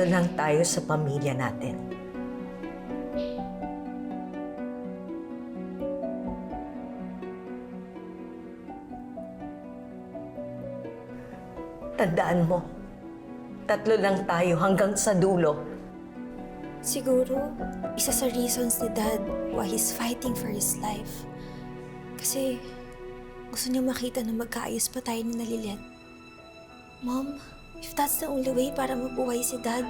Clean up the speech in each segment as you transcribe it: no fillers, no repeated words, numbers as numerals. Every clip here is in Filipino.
lang tayo sa pamilya natin. Tandaan mo, 3 lang tayo hanggang sa dulo. Siguro, isa sa reasons ni Dad why he's fighting for his life. Kasi gusto niya makita na magkaayos pa tayo ni Lilet. Mom, if that's the only way para mabuhay si Dad,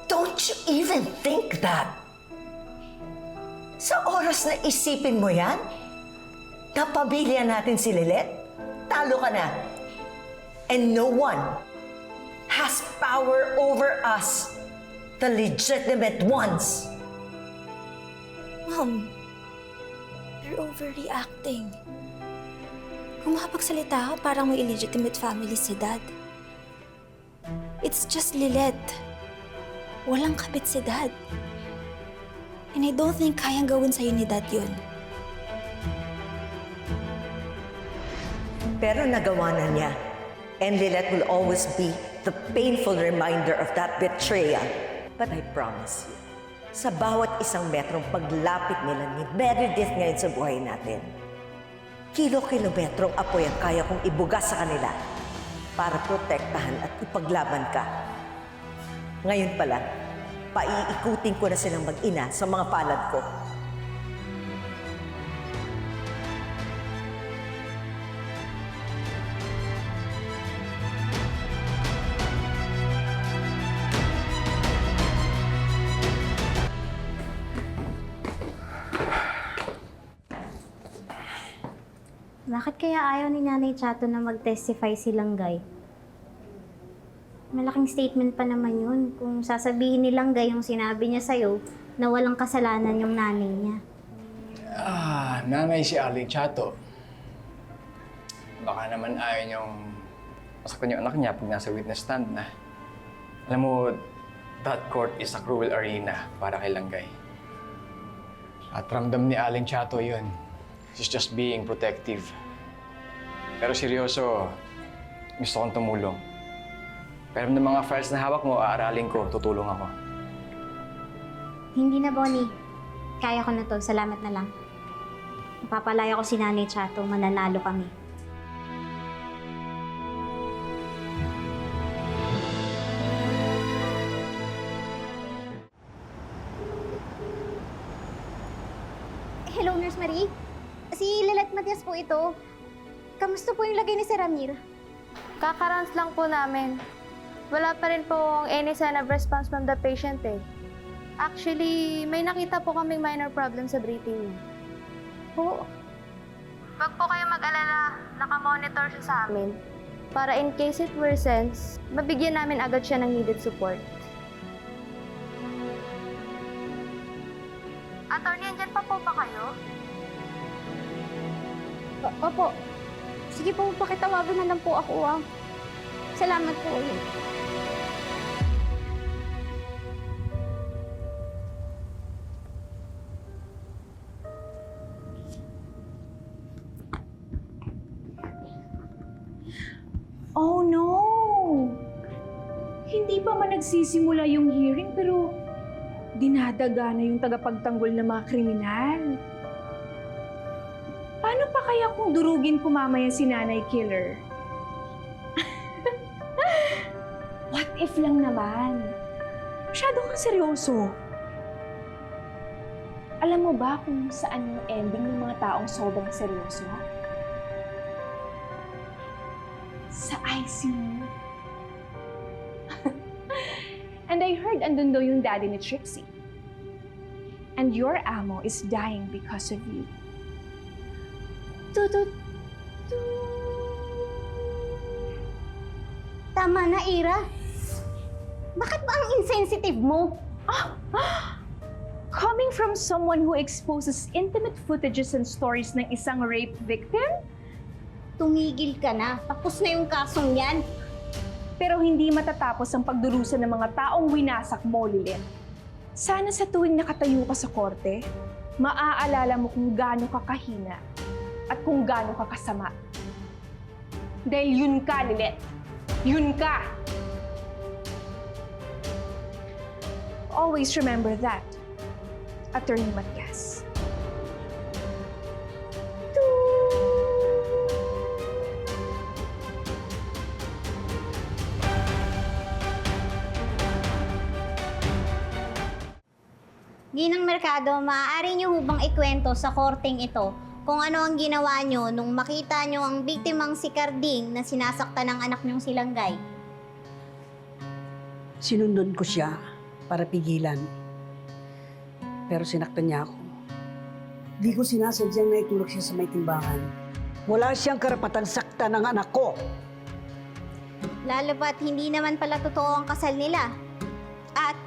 Don't you even think that? Sa oras na isipin mo yan, na pamilya natin si Lilet, talo ka na. And no one has power over us, the legitimate ones. Mom, you're overreacting. Kung makapagsalita ka, parang may illegitimate family si Dad. It's just Lilet. Walang kabit si Dad. And I don't think kayang gawin sa'yo ni Dad yun. Pero nagawa na niya. And Lilet will always be the painful reminder of that betrayal. But I promise you, sa bawat isang metrong paglapit nila ni Meredith ngayon sa buhay natin, kilo-kilometrong apoy ang kaya kong ibugas sa kanila para protektahan at ipaglaban ka. Ngayon pa lang, paiikutin ko na silang mag-ina sa mga palad ko. Bakit kaya ayaw ni Nanay Chato na mag-testify si Langgay? Malaking statement pa naman yun kung sasabihin ni Langgay yung sinabi niya sa'yo na walang kasalanan yung nanay niya. Nanay si Aling Chato. Baka naman ayaw niyong masaktan yung anak niya pag nasa witness stand na. Alam mo, that court is a cruel arena para kay Langgay. At ramdam ni Aling Chato yun. She's just being protective. Pero seryoso, gusto kong tumulong. Pero ng mga files na hawak mo, aaralin ko, tutulong ako. Hindi na, Bonnie. Kaya ko na to. Salamat na lang. Mapapalaya ko si Nanay Chato. Mananalo kami. Hello, Nurse Marie. Si Lilet Matias po ito. Kamusta po yung lagay ni Sir Ramir? Kakarans lang po namin. Wala pa rin po any sign of response from the patient eh. Actually, may nakita po kaming minor problem sa breathing niya. Po? Wag po kayo mag-alala, nakamonitor siya sa amin. Para in case it worsens, mabigyan namin agad siya ng needed support. Attorney, andyan pa po ba kayo? Opo. Sige po, pakitawagan na lang po ako, ah. Salamat po ulit. Oh no! Hindi pa man nagsisimula yung hearing pero dinadaga na yung tagapagtanggol ng mga kriminal. Paano pa kaya kung durugin ko mamaya si Nanay Killer? What if lang naman? Masyado kang seryoso. Alam mo ba kung saan yung ending ng mga taong sobrang seryoso? Sa ICU. And I heard andun daw yung daddy ni Trixie. And your amo is dying because of you. Tama na, Ira. Bakit ba ang insensitive mo? Coming from someone who exposes intimate footages and stories ng isang rape victim? Tumigil ka na. Tapos na yung kasong yan. Pero hindi matatapos ang pagdurusa ng mga taong winasak mo, Lilet. Sana sa tuwing nakatayo ka sa korte, maaalala mo kung gaano ka kahina at kung gaano ka kasama. Dahil yun ka, Lilet. Yun ka! Always remember that, Attorney Matias. Ginang Mercado, maaari niyo hubang ikwento sa korteng ito kung ano ang ginawa niyo nung makita niyo ang biktimang si Carding na sinasaktan ng anak niyong si Langgay? Sinundan ko siya para pigilan. Pero sinaktan niya ako. Di ko sinasadyang na itulog siya sa may timbangan. Wala siyang karapatang saktan ng anak ko. Lalo pat hindi naman pala totoo ang kasal nila. At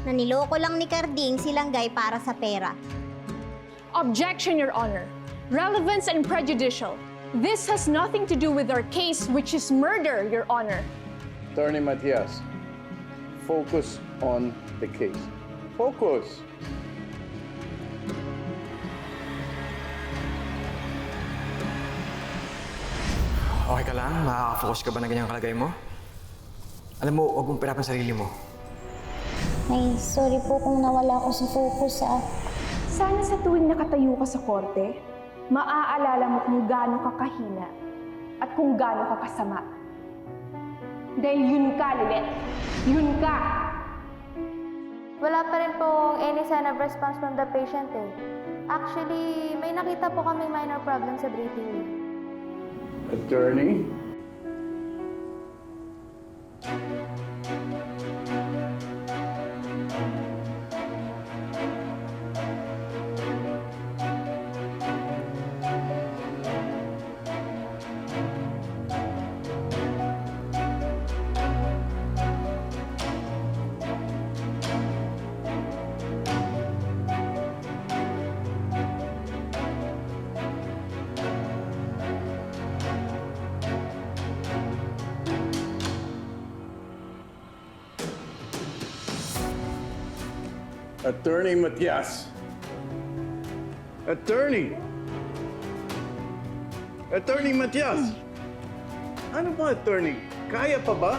naniloko lang ni Carding si Langgay para sa pera. Objection, Your Honor. Relevance and prejudicial. This has nothing to do with our case, which is murder, Your Honor. Attorney Matias, focus on the case. Focus! Okay ka lang? Makaka-focus ka ba na ganyang kalagay mo? Alam mo, huwag mong pirapan sarili mo. Ay, sorry po kung nawala ako sa focus Sana sa tuwing nakatayo ka sa korte, maaalala mo kung gaano ka kahina at kung gaano ka kasama. Dahil yun ka, Lilet. Yun ka! Wala pa rin pong any sign of response from the patient eh. Actually, may nakita po kaming minor problem sa breathing niya. Attorney? Attorney Matias. Attorney! Attorney Matias! Ano ba, attorney? Kaya pa ba?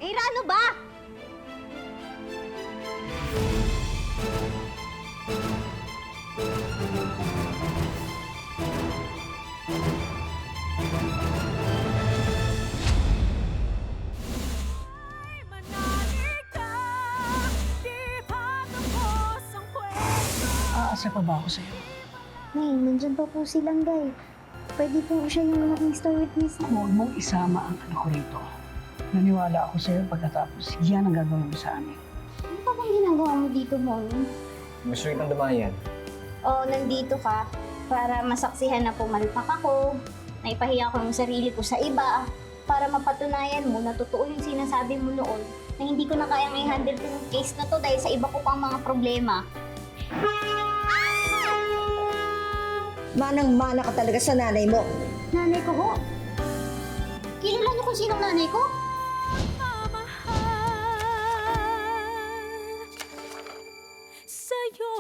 Eh, ano ba? Aasa pa ba ako sa'yo? Nay, nandyan pa po si Langgay. Pwede po siya yung maging star witness na. Huwag mong isama ang anak ko rito. Naniwala ako sa'yo pagkatapos yan ang gagawin mo sa amin. Ano pa bang ginagawa mo dito, Mommy? Gusto kitang dumayan. Oo, nandito ka para masaksihan na pumalpak ako, naipahiya ko yung sarili ko sa iba, para mapatunayan mo na totoo yung sinasabi mo noon na hindi ko na kayang i-handle yung case na to dahil sa iba ko pang mga problema. Manang-mana ka talaga sa nanay mo. Nanay ko ho? Kilala niyo kung sinong nanay ko? Sa'yo